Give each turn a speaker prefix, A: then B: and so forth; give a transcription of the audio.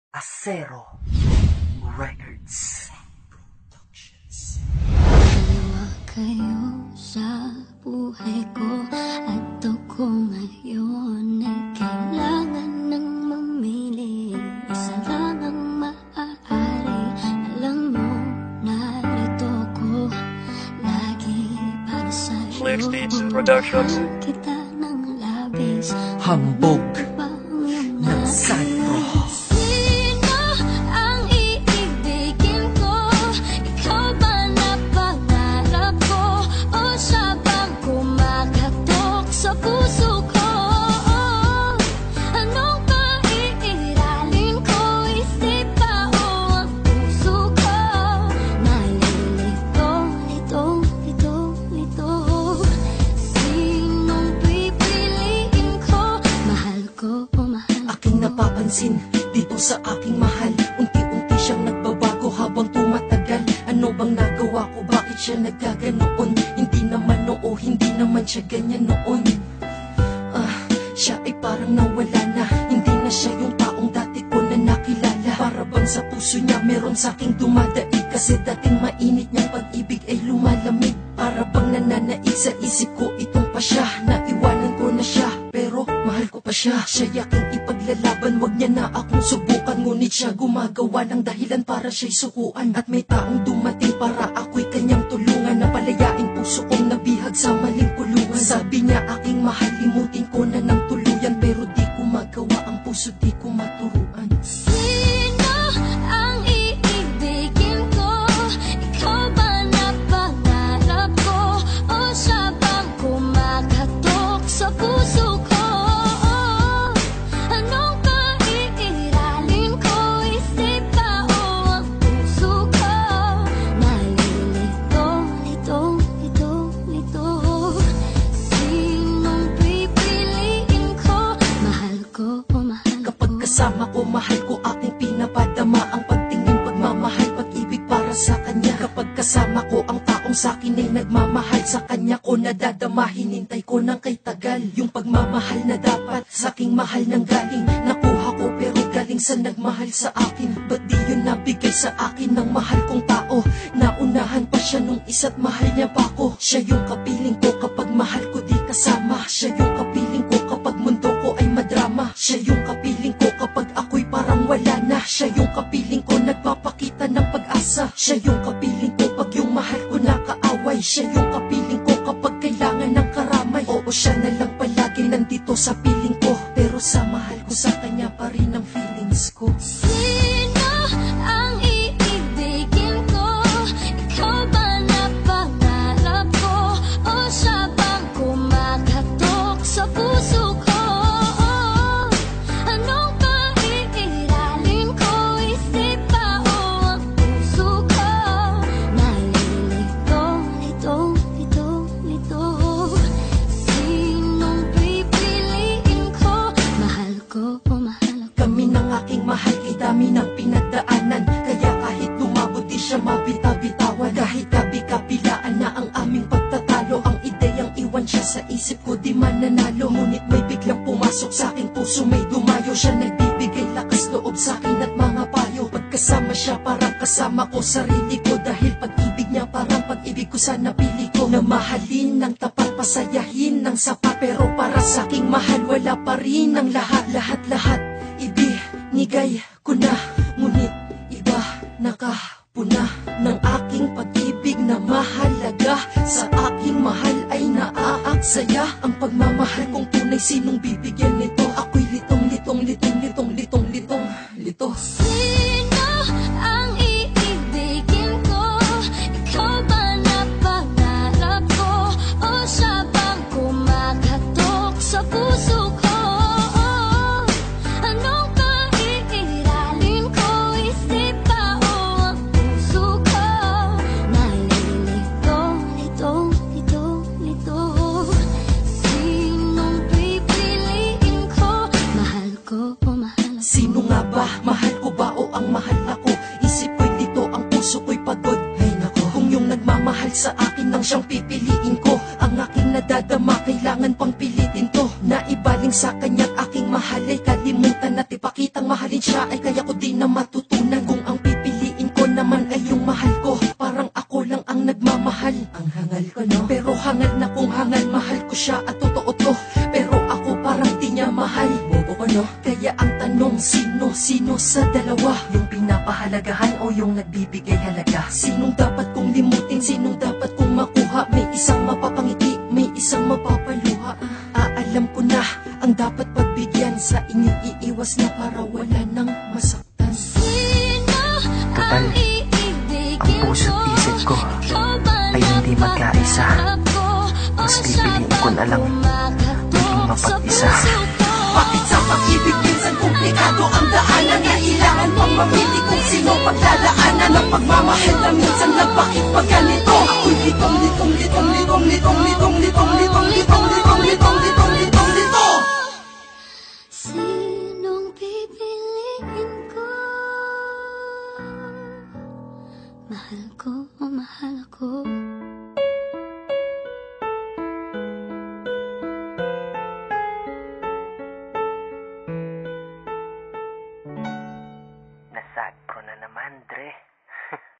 A: Acero Records Productions.
B: Dalawa kayo sa buhay ko at ako ngayon ay kailangan ng mamili. Isa lang ang maaari. Alam mo, narito ko lagi para sa'yo.
C: Flex Beats Productions.
B: Kita ng labis.
A: Hambog
B: Bang iyong
A: ng Santro.
B: Sino ang iibigin ko? Ikaw ba na pangarap ko? O siya bang kumakatok sa puso ko? Anong paiiralin ko? Isip ba o ang puso ko? Nalilito, lito. Sinong pipiliin ko? Mahal ko o mahal ko?
A: Aking napapansin dito sa aking mahal, unti-unti siyang nagbabago habang tumatagal. Ano bang nagawa ko? Bakit siya nagkaganoon? Hindi naman hindi naman siya ganyan noon. Siya ay parang nawala na. Hindi na siya yung taong dati ko na nakilala. Para bang sa puso niya meron sa'king dumadaig, kasi dating mainit niyang pag-ibig ay lumalamig. Para bang nananaig sa isip ko itong pa siya. Naiwanan ko na siya, pero mahal ko pa siya. Siya yaking ipaglalaban, wag niya na akong subukan. Ngunit siya gumagawa ng dahilan para siya'y sukuan. At may taong dumating para ako'y kanyang tulungan. Napalayain puso kong nabihag sa maling kulungan. Sabi niya aking mahal, limutin ko na ng tuluyan. Pero di ko magawa, ang puso di ko maturuan.
B: Sino ang iibigin ko? Ikaw ba na pangarap ko? O siya bang kumakatok sa puso ko? Anong paiiralin ko? Isip ba o ang puso ko? Nalilito, lito. Sinong pipiliin ko? Mahal ko o mahal ko?
A: Kapag kasama ko, mahal ko aking pinapadama. Ang pagtingin, pagmamahal, pag-ibig para sa kanya. Kapag kasama ko, ang taong sa'kin ay nagmamahal. Sa kanya ko nadadama, hinintay ko ng kay tagal. Yung pagmamahal na dapat sa'king mahal nang galing. Nakuha ko pero galing sa nagmahal sa akin. Ba't di yun nabigay sa akin ng mahal kong tao? Naunahan pa siya nung isa't mahal niya pa ako. Siya yung kapiling ko kapag mahal ko di kasama. Siya yung kapiling ko kapag mundo ko ay madrama. Siya yung kapiling ko kapag ako'y parang wala na. Siya yung kapiling ko nagpapakita ng pag-asa. Siya yung kapiling ko pag yung mahal ko nakaaway. Siya yung kapiling ko kapag kailangan ng karamay. Oo, siya na lang palagi nandito sa piling ko. Pero sa mahal ko, sa kanya pa rin ang feelings ko.
B: Sino ang iibigin ko? Ikaw ba na pangarap ko? O siya bang kumakatok sa puso ko? Anong paiiralin ko? Isip ba o ang puso ko? Nalilito, lito. Sinong pipiliin ko? Mahal ko o mahal ko?
A: Kami ng aking mahal ay dami ng pinagdaanan. Kaya kahit lumabot di siya mabita-bitawan. Kahit kabi-kapilaan na ang aming pagtatalo, ang ideyang iwan siya sa isip ko di man nanalo. Ngunit may biglang pumasok sa aking puso, may dumayo. Siya nagbibigay lakas loob sa akin at mga payo. Pagkasama siya parang kasama ko sarili ko. Dahil pag-ibig niya parang pag-ibig ko sa napili ko. Na mahalin ng tapat, pasayahin ng sapat. Pero para sa aking mahal wala pa rin ang lahat. Ibinigay ko na, ngunit iba nakapuna ng aking pag-ibig na mahalaga. Sa aking mahal ay naaaksaya ang pagmamahal kong tunay. Sinong bibigyan nito? Ako'y litong.
B: Sino ang iibigin ko? Ikaw ba na pangarap ko? O siya bang kumakatok sa puso ko? Anong paiiralin ko? Isip ba o ang puso ko? Nalilito, lito. Sinong pipiliin ko? Mahal ko o mahal ko?
A: Sino nga ba? Mahal ko ba o ang mahal ako? Isip ko'y dito, ang puso ko'y pagod. Ay nako, kung yung nagmamahal sa akin nang siyang pipiliin ko, ang aking nadadama kailangan pang pilitin to. Naibaling sa kanya't aking mahal ay kalimutan at ipakitang mahalin siya ay kaya kaya ko di na matutunan. Kung ang pipiliin ko naman ay yung mahal ko, parang ako lang ang nagmamahal. Ang hangal ko, no? Pero hangal na kung hangal, mahal ko siya at totoo to. Pero ako parang di niya mahal. Bobo ko, no? Kaya ang tanong, sino sa dalawa? Yung pinapahalagahan o yung nagbibigay halaga? Sinong dapat kong limutin, sinong dapat kong makuha? May isang mapapangiti, may isang mapapaluha. Alam ko na ang dapat pagbigyan, sa iniiwas na para wala nang masaktan.
B: Sino
C: Total,
B: ang iibigin
C: ang puso't isip ko ay hindi magkaisa. Mas pipiliin ko na lang maging mapag-isa.
A: Bakit sa pag-ibig minsan komplikado ang daanan? Kailangan pang mamili kung sino pagdadaanan. Ang pagmamahal na minsan na bakit pa ganito? Ako'y litong
B: Sinong pipiliin ko? Mahal ko o mahal ko?